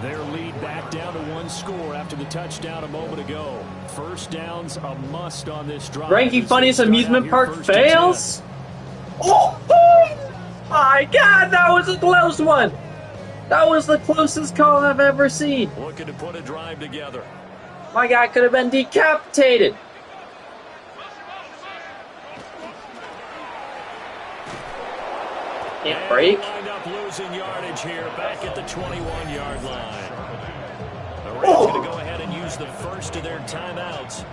S2: Their lead back down to 1 score after the touchdown a moment ago. First down's a must on this drive.
S7: Ranking Funniest Amusement Park fails? Oh my God, that was a close one. That was the closest call I've ever seen.
S2: Looking to put a drive together.
S7: My guy could have been decapitated. Can't break.
S2: Wind up losing yardage here back at the 21-yard line. The Rams going to go ahead and use the first of their timeouts.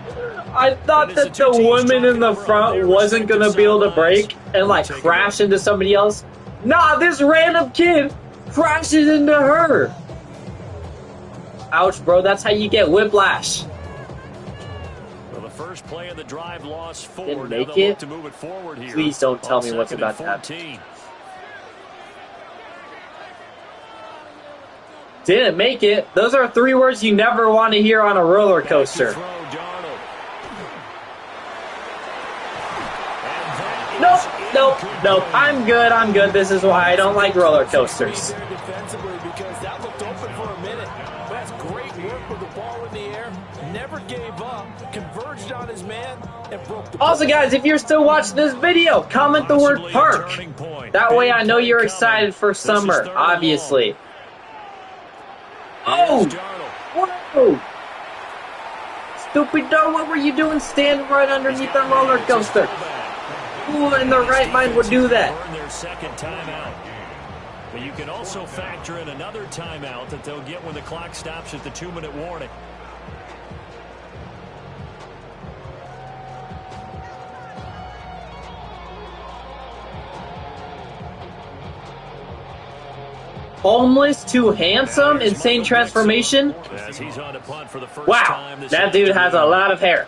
S7: I thought that the woman in the front wasn't going to be able to break and like crash into somebody else. Nah, this random kid crashes into her. Ouch, bro. That's how you get whiplash.
S2: Well, the first play of the drive lost 4.
S7: Didn't
S2: Now
S7: make
S2: they'll
S7: it.
S2: look to move it forward here.
S7: Please don't tell me what's
S2: 2nd
S7: about
S2: and
S7: to happen.
S2: 14.
S7: Didn't make it. Those are 3 words you never want to hear on a roller coaster. Nope. I'm good. This is why I don't like roller coasters.
S6: Defensively, because that looked open for a minute. That's great work with the ball in the air. Never gave up. Converged on his man and broke the ball.
S7: Also, guys, if you're still watching this video, comment the word park. That way I know you're excited for summer, obviously. Oh! Whoa! Stupid dog, what were you doing standing right underneath the roller coaster? Who in their right mind would do that?
S2: Their second timeout. But you can also factor in another timeout that they'll get when the clock stops at the 2-minute warning.
S7: Homeless to handsome, insane transformation. Wow, that dude has a lot of hair.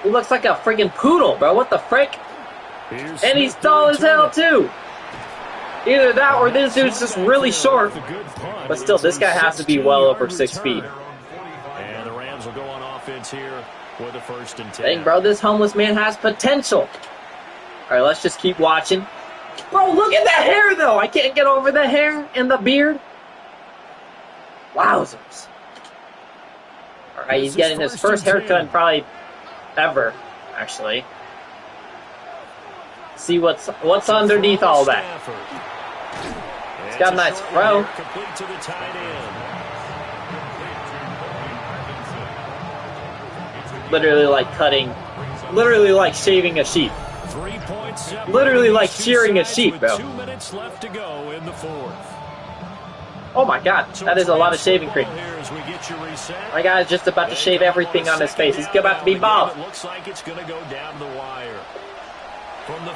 S7: He looks like a freaking poodle, bro. What the frick? And he's tall as hell, too. Either that or this dude's just really short. But still, this guy has to be well over 6 feet.
S2: And the Rams will go on offense here with a 1st and 10.
S7: Dang, bro, this homeless man has potential. All right, let's just keep watching. Bro, look at that hair, though. I can't get over the hair and the beard. Wowzers. All right, he's getting his first haircut in probably ever, actually. See what's underneath all that. He's got a nice fro. Literally like shaving a sheep. Literally like shearing a sheep, bro.
S2: 2 minutes left to go in the 4th.
S7: Oh my God, that is a lot of shaving cream. My guy is just about to shave everything on his face. He's about to be bald.
S2: Looks like it's going to go down the wire.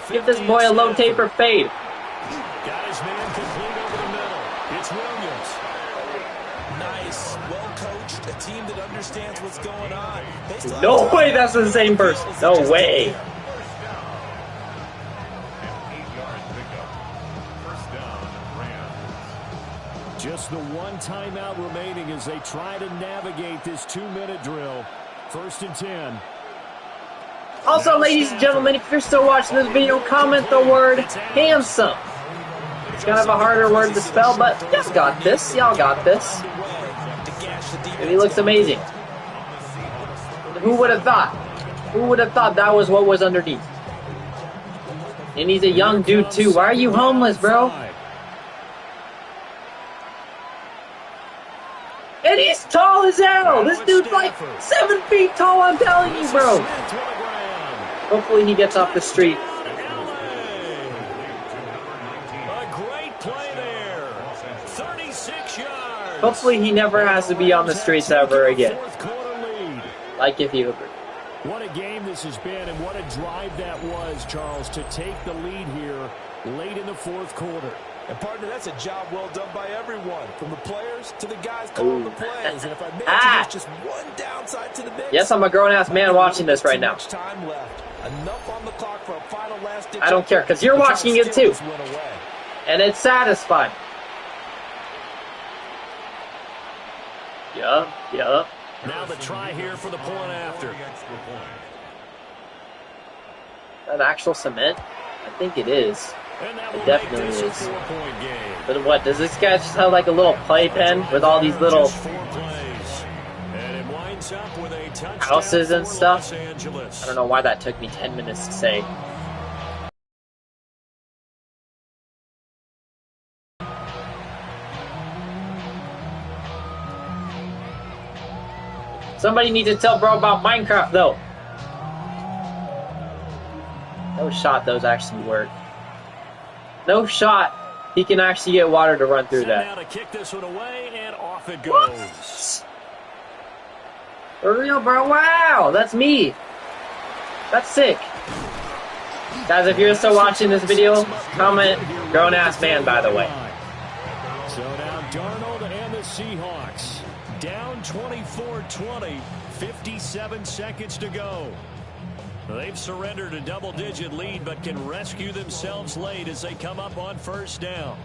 S7: Give this boy a low taper fade.
S2: Got his man complete over the middle. It's Williams.
S6: Nice, well coached, a team that understands what's going on.
S7: No way, that's the same person. No way.
S2: Just the 1 timeout remaining as they try to navigate this 2-minute drill. 1st and 10.
S7: Also, ladies and gentlemen, if you're still watching this video, comment the word handsome. It's kind of a harder word to spell, but y'all got this. Y'all got this. And he looks amazing. Who would have thought? Who would have thought that was what was underneath? And he's a young dude too. Why are you homeless, bro? And he's tall as hell. This dude's like 7 feet tall, I'm telling you, bro. Hopefully he gets off the street.
S2: A great play there. 36 yards.
S7: Hopefully he never has to be on the streets ever again. Like if you agree.
S2: What a game this has been, and what a drive that was, Charles, to take the lead here late in the fourth quarter.
S3: And partner, that's a job well done by everyone, from the players to the guys calling the plays. And if I mention there's just one downside to the mix.
S7: Yes, I'm a grown-ass man watching this right now.
S3: Time left. Enough on the clock for a final last ditch.
S7: I don't care, because you're watching it too. And it's satisfying. Yup.
S2: Now the try here for the point after.
S7: That actual cement? I think it is. It definitely is. But what, does this guy just have like a little playpen with all these little houses and stuff? I don't know why that took me 10 minutes to say. Somebody needs to tell bro about Minecraft though. No shot those actually work. No shot he can actually get water to run through that.
S2: Now to kick this one away, and off it goes.
S7: For real, bro? Wow, that's me. That's sick. Guys, if you're still watching this video, comment grown-ass man, by the way.
S2: So now Darnold and the Seahawks down 24-20, 57 seconds to go. They've surrendered a double-digit lead, but can rescue themselves late as they come up on first down.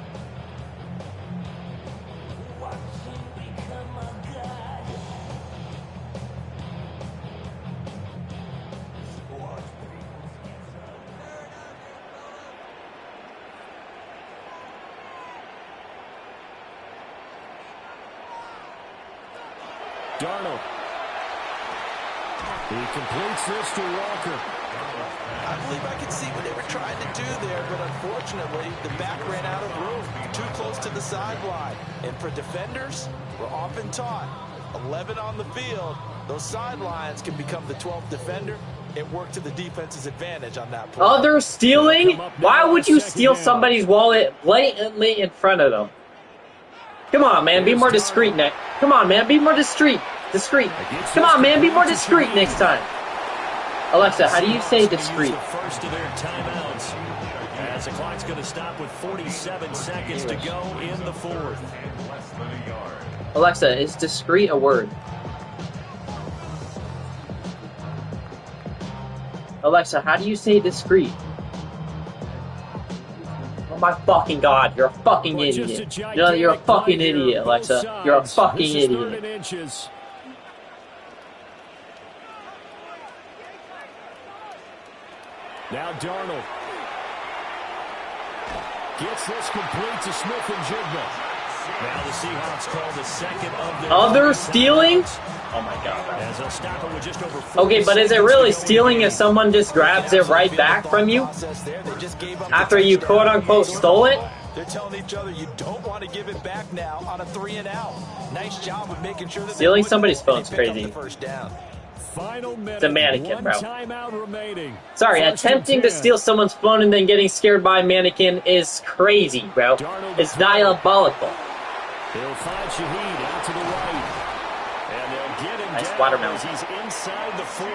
S2: Darnold. He completes this to Walker.
S3: I believe I could see what they were trying to do there, but unfortunately, the back ran out of room, too close to the sideline. And for defenders, we're often taught, 11 on the field, those sidelines can become the 12th defender. It worked to the defense's advantage on that play.
S7: Other stealing? Why would you steal somebody's wallet blatantly in front of them? Come on, man, be more discreet next. Come on, man, be more discreet. Come on, man, be more discreet next time. Alexa, how do you say discreet?
S2: First of their timeouts. As the clock's going to stop with 47 seconds to go in the fourth.
S7: Alexa, is discreet a word? Alexa, how do you say discreet? Oh my fucking god, you're a fucking idiot. No, you're a fucking idiot, Alexa. You're a fucking idiot.
S2: Now Darnold gets this complete to Smith and Jigba. Now the Seahawks call the second of their
S7: other stealing? Oh my god.
S2: As they'll stop it with just over 40
S7: okay, but is it really stealing if someone just grabs it right back from you? After you quote unquote stole it?
S3: They're telling each other you don't want to give it back now on a 3 and out. Nice job of making sure that
S7: stealing somebody's phone's crazy.
S2: It's
S7: a mannequin, bro. Sorry, attempting to steal someone's phone and then getting scared by a mannequin is crazy, bro. It's diabolical.
S2: They'll find Shaheed out to the right. And they'll get him
S7: nice
S2: down
S7: watermelon.
S2: As he's inside the 40.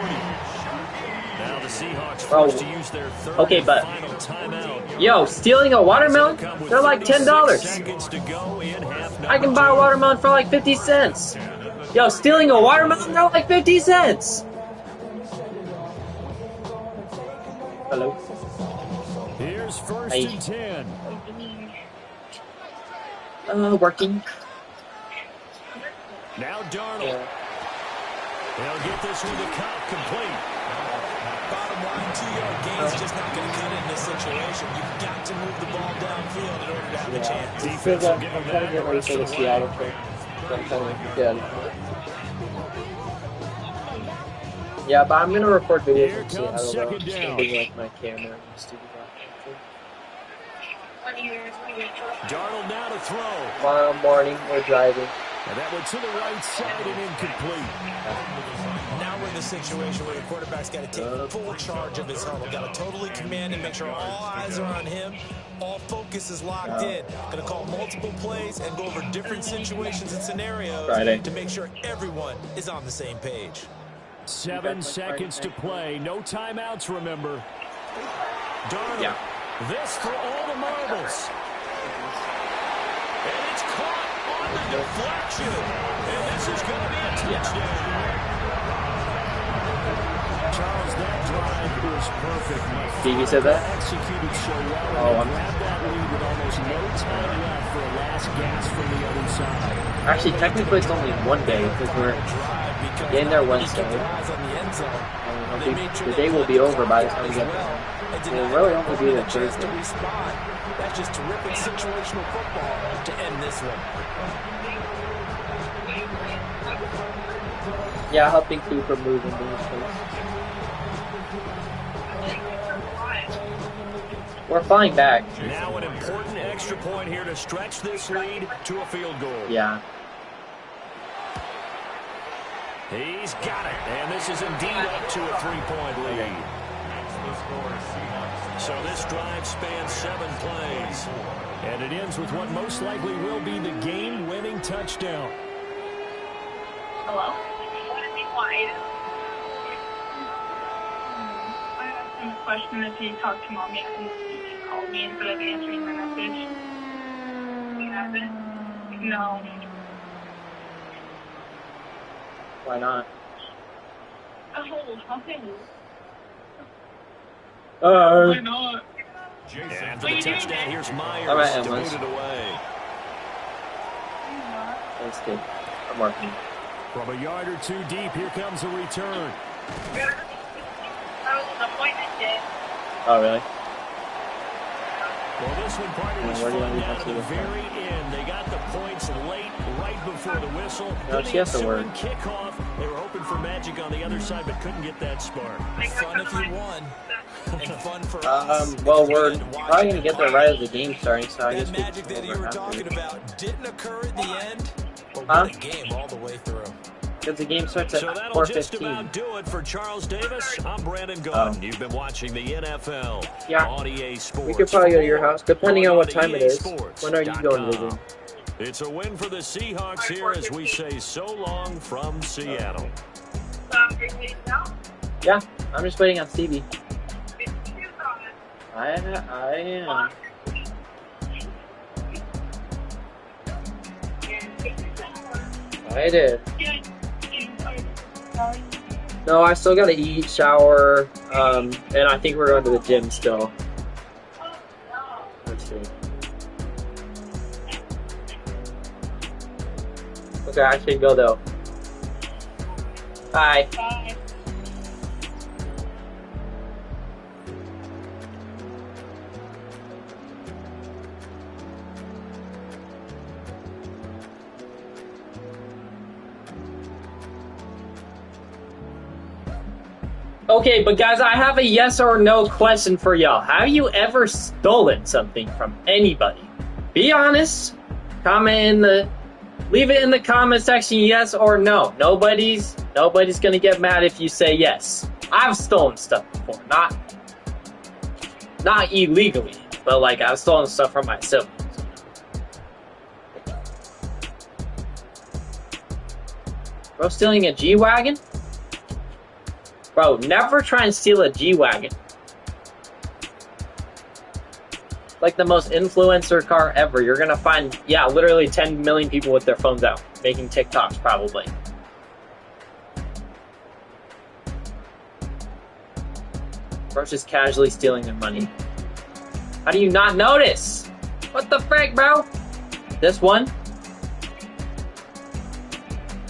S2: Now the Seahawks
S7: bro,
S2: forced to use their third
S7: okay, but
S2: final timeout.
S7: Yo, stealing a watermelon? They're like $10. I can buy a watermelon for like 50 cents. Yo, stealing a watermelon, they're like 50 cents. Hello.
S2: Here's first and 10.
S7: Working.
S2: Now Darnold. They'll get this with the cop complete.
S6: Bottom line, 2-yard gain is just not going to cut it in this situation. You've got to move the ball downfield in order to have a chance.
S2: Defense will give them that.
S4: I'm ready for the Seattle trip. I'm trying to get
S7: Yeah, but I'm gonna record videos
S2: Here
S7: in Seattle
S2: comes
S7: though.
S2: second
S7: I'm just
S2: down.
S7: gonna bring like my camera and studio.
S2: Darnold now to throw.
S7: Tomorrow morning we're driving.
S2: And that went to the right side and incomplete.
S6: Now we're in the situation where the quarterback's got to take full charge of his huddle. Got to totally command and make sure all eyes are on him. All focus is locked in. Going to call multiple plays and go over different situations and scenarios to make sure everyone is on the same page.
S2: 7 seconds to play. No timeouts, remember. Darnold. This for all the marbles. And it's caught on the deflection. And this is going to be a touchdown. Charles, that drive was perfect.
S7: Stevie said that?
S2: Executed so well.
S7: Oh,
S2: Grabbed that lead with almost no time left for a last gasp from the other side.
S7: Actually, technically it's only one day because we're getting there Wednesday. The day will be over by the time we get there. We'll really only be there Thursday.
S6: That's just terrific situational football to end this one.
S7: Yeah, helping Cooper move into his place. We're flying back.
S2: Now an important extra point here to stretch this lead to a field goal.
S7: Yeah.
S2: He's got it. And this is indeed up to a 3-point lead. So this drive spans 7 plays. And it ends with what most likely will be the game-winning touchdown.
S9: Hello? What did he want, Aiden? I asked him a question if he talked to Mommy and he called me instead of answering my message. He hasn't? No.
S7: Why not?
S9: Oh, okay.
S7: Why
S9: not?
S2: And for the touchdown, here's Myers
S7: All right,
S2: to
S7: Emma.
S2: boot it away.
S7: That's good. I'm working.
S2: From a yard or two deep, here comes a return.
S9: That was an appointment day.
S7: Oh, really?
S2: Well, this one, partner, was
S7: Where do you
S2: fun
S7: want
S2: down
S7: to
S2: to
S7: see
S2: the
S7: this
S2: very end. They got the points late, right before the whistle.
S7: No,
S2: Then
S7: she
S2: the
S7: has to work.
S2: ensuing kickoff. They were hoping for magic on the other side, but couldn't get that spark.
S6: Fun if you won. And fun for
S7: well, we're probably going to get there right as the game starting, so I guess
S6: that
S7: we
S6: magic that you
S7: can
S6: were
S7: over
S6: talking
S7: after.
S6: about didn't occur at the end, but
S7: Huh?
S6: what a game all the way through.
S7: Because the game starts at
S2: So that'll just
S7: 4:15.
S2: about do it for Charles Davis. I'm Brandon Gordon. You've been watching the NFL on EA Sports.
S7: We could probably go to your house, depending on what time it is. When are you going visiting?
S2: It's a win for the Seahawks here as we say so long from Seattle.
S7: Yeah, I'm just waiting on Stevie. I am. I did. No, I still gotta eat, shower, and I think we're going to the gym still. Let's see. Okay, I should go though. Bye.
S9: Bye.
S7: Okay, but guys, I have a yes or no question for y'all. Have you ever stolen something from anybody? Be honest. Leave it in the comment section, yes or no. Nobody's gonna get mad if you say yes. I've stolen stuff before, not illegally, but like I've stolen stuff from my siblings. Bro, stealing a G-Wagon? Bro, never try and steal a G-Wagon. Like the most influencer car ever. You're gonna find, yeah, literally 10 million people with their phones out, making TikToks probably. Bro's just casually stealing their money. How do you not notice? What the frick, bro? This one?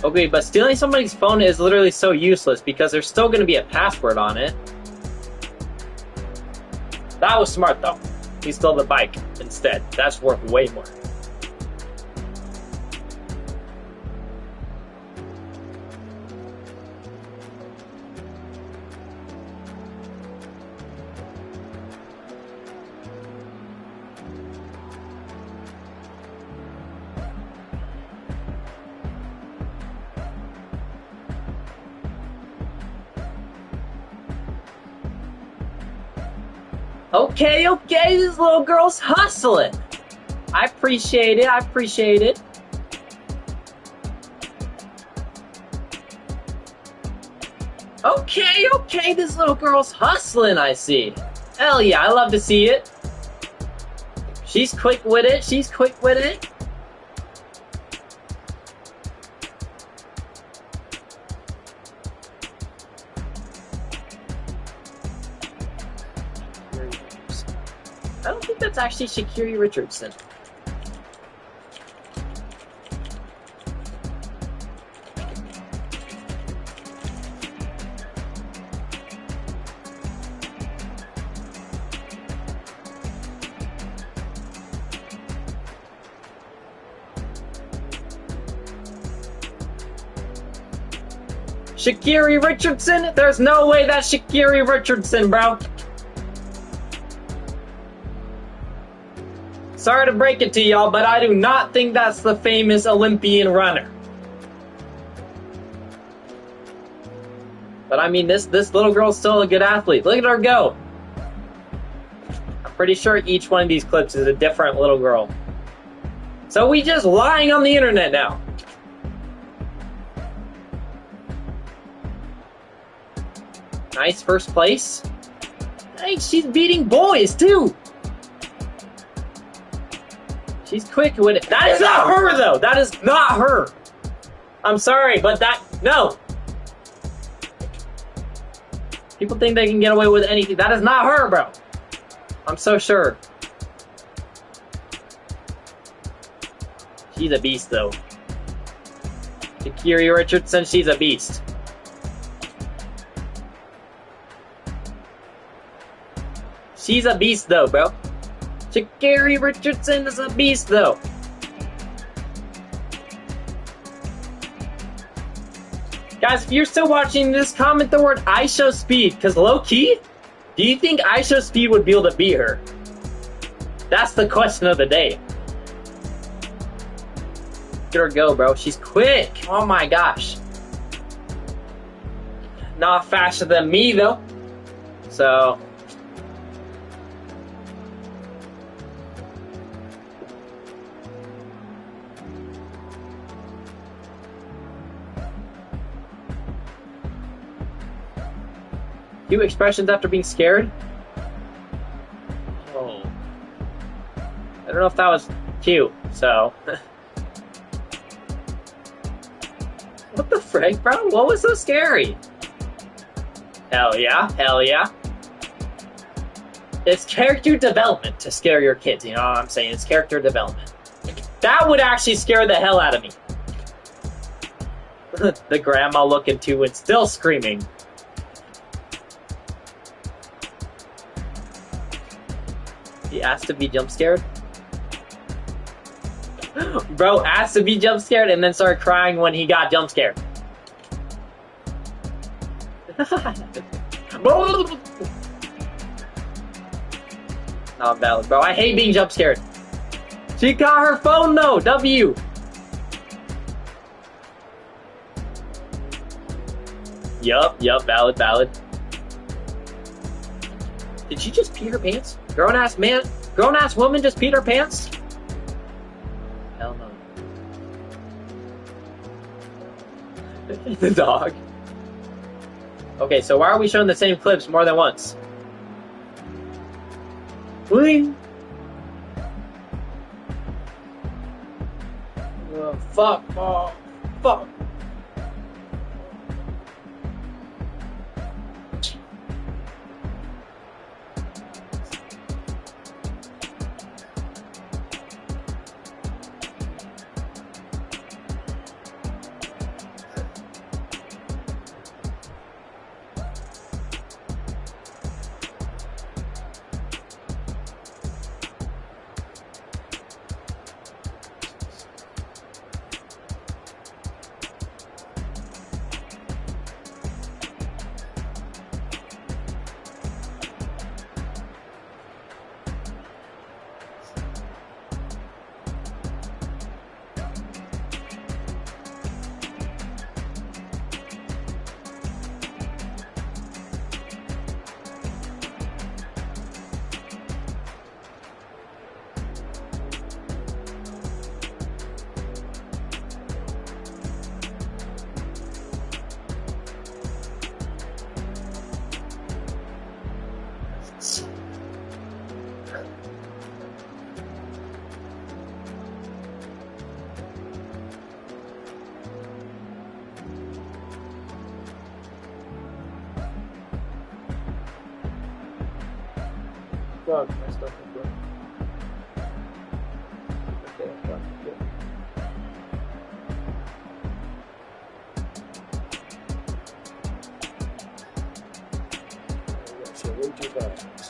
S7: Okay, but stealing somebody's phone is literally so useless because there's still gonna be a password on it. That was smart though. He stole the bike instead. That's worth way more. Okay, this little girl's hustling. I appreciate it. Okay, this little girl's hustling, I see. Hell yeah, I love to see it. She's quick with it. I don't think that's actually Sha'Carri Richardson. Sha'Carri Richardson? There's no way that's Sha'Carri Richardson, bro. Sorry to break it to y'all, but I do not think that's the famous Olympian runner. But I mean, this little girl's still a good athlete. Look at her go. I'm pretty sure each one of these clips is a different little girl. So we just lying on the internet now. Nice first place. Nice, she's beating boys too. She's quick with it. That is not her though. That is not her. I'm sorry, but no. People think they can get away with anything. That is not her, bro. I'm so sure. She's a beast though. Sha'Carri Richardson, she's a beast. She's a beast though, bro. Sha'Carri Richardson is a beast though. Guys, if you're still watching this, comment the word IShowSpeed, because low-key, do you think IShowSpeed would be able to beat her? That's the question of the day. Look at her go, bro. She's quick. Oh my gosh. Not faster than me though. So... Few expressions after being scared? Oh. I don't know if that was cute, so... What the frick, bro? What was so scary? Hell yeah, hell yeah. It's character development to scare your kids, you know what I'm saying? It's character development. That would actually scare the hell out of me. The grandma looking too and still screaming. He asked to be jump scared? Bro asked to be jump scared and then started crying when he got jump scared. Not valid, bro. I hate being jump scared. She got her phone though. W. Yup, valid. Did she just pee her pants? Grown-ass woman just peed her pants? Hell no. The dog. Okay, so why are we showing the same clips more than once? Bling. Oh, fuck. Oh, fuck. Giants.
S4: Fuck, my stuff is broken. Okay, fuck, good. Yeah, so way too fast.